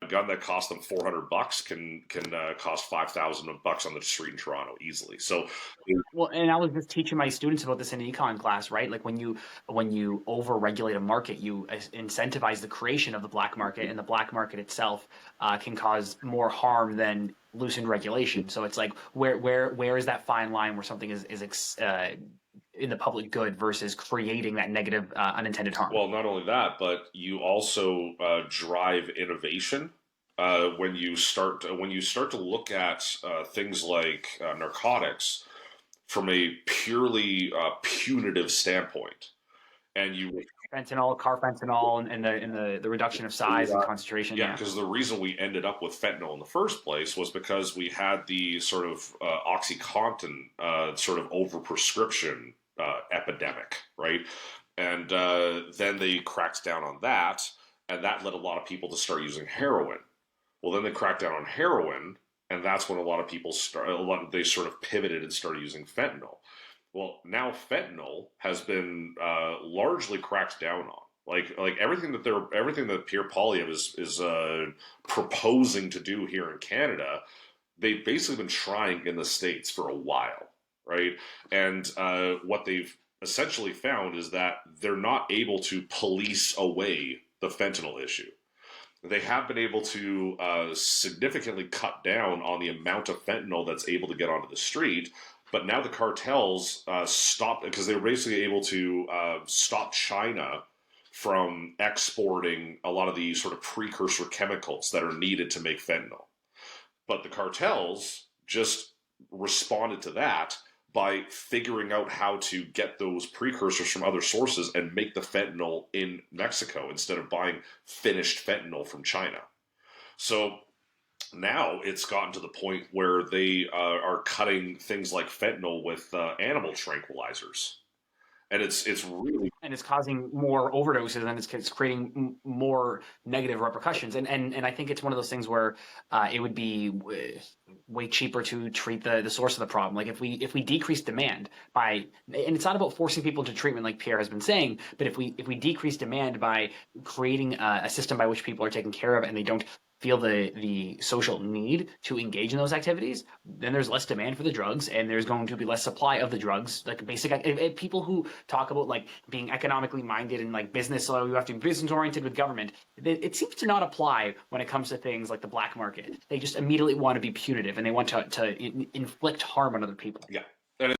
A gun that cost them $400 can cost $5,000 on the street in Toronto easily. So, Well, and I was just teaching my students about this in an econ class, right? Like when you over-regulate a market, you incentivize the creation of the black market, and the black market itself can cause more harm than loosened regulation. So it's like where is that fine line where something is in the public good versus creating that negative unintended harm? well, not only that, but you also drive innovation when you start to look at things like narcotics from a purely punitive standpoint, and you Fentanyl, carfentanil, and the reduction of size and concentration. yeah, Yeah. because the reason we ended up with fentanyl in the first place was because we had the sort of OxyContin sort of overprescription epidemic, right? And then they cracked down on that, and that led a lot of people to start using heroin. Well, then they cracked down on heroin, and that's when a lot of people they sort of pivoted and started using fentanyl. Well, now fentanyl has been largely cracked down on. Like everything that Pierre Poilievre is proposing to do here in Canada, they've basically been trying in the States for a while, right? And what they've essentially found is that they're not able to police away the fentanyl issue. They have been able to significantly cut down on the amount of fentanyl that's able to get onto the street. But now the cartels stopped because they were basically able to stop China from exporting a lot of the sort of precursor chemicals that are needed to make fentanyl. But the cartels just responded to that by figuring out how to get those precursors from other sources and make the fentanyl in Mexico instead of buying finished fentanyl from China. So now it's gotten to the point where they are cutting things like fentanyl with animal tranquilizers, and it's really And it's causing more overdoses, and it's creating more negative repercussions. And I think it's one of those things where it would be way cheaper to treat the source of the problem. Like if we decrease demand by, and it's not about forcing people into treatment like Pierre has been saying, but if we decrease demand by creating a system by which people are taken care of and they don't feel the social need to engage in those activities, then there's less demand for the drugs, and there's going to be less supply of the drugs. Like basic people who talk about like being economically minded and like business, so you have to be business oriented with government. It seems to not apply when it comes to things like the black market. They just immediately want to be punitive, and they want to inflict harm on other people. yeah,